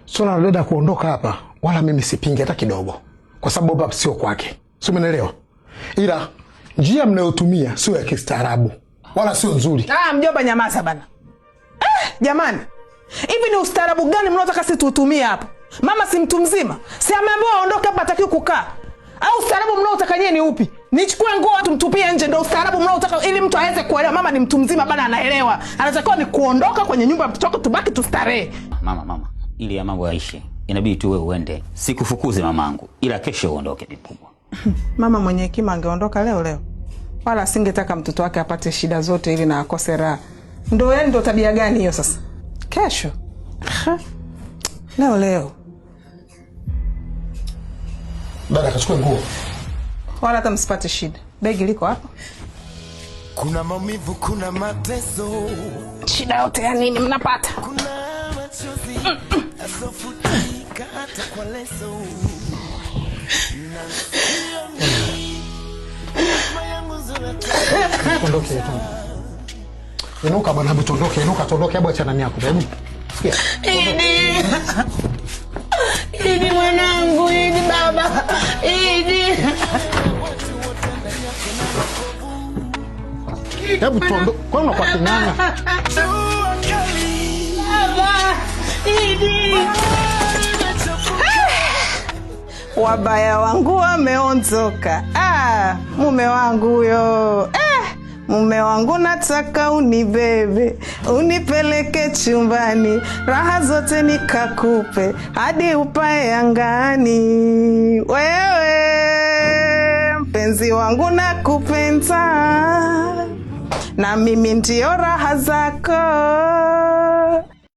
Swala la dada kuondoka hapa, wala mimi sipingi hata kidogo. Kwa sababu hapa sio kwake. Si umeelewa? Ila njia mnayotumia sio ya kistaarabu. Wala sio nzuri. Mjomba nyamaza bana. Jamani. Hivi ni ustaarabu gani mnaotaka sisi tutumie hapa? Mama si mtu mzima. Si ameambiwa aondoke hapa atakiwa kukaa. Au ustaarabu mnaotaka nyie ni upi? Nichukue nguo watu mtupie nje ndio ustaarabu mnaotaka ili mtu aweze kuelewa mama ni mtu mzima bana anaelewa. Anatakiwa ni kuondoka kwenye nyumba mtoko tubaki tustarehe. Mama, ili ya mambo yaishe. Inabidi tu wewe uende. Sikufukuze mamangu, ila kesho uondoke mkubwa. Mama mwenye hekima angeondoka leo. Wala asingetaka mtoto wake apate shida zote ili na akose raha. Ndio tabia gani hiyo sasa? Kesho. Leo. Dada kachukue nguo. Wala hata msipate shida. Begi liko hapa. Kuna maumivu, kuna mateso. Shida yote ya nini mnapata? Kuna machozi asofutika hata kwa leso. Tondoke. Inuka bwana, hebu tondoke, tondoke hebu acha nani yako. Hebu. Sikia. Idi mwanangu, Idi baba. Idi. Hebu tondoke. Kwa nini unakuwa kinana? Baba. Idi. Wabaya wangu wameondoka. Mume wangu huyo. Mume wangu nataka unibebe, unipeleke chumbani, raha zote nikakupe, hadi upae angani. Wewe mpenzi wangu nakupenda, na mimi ndio raha zako.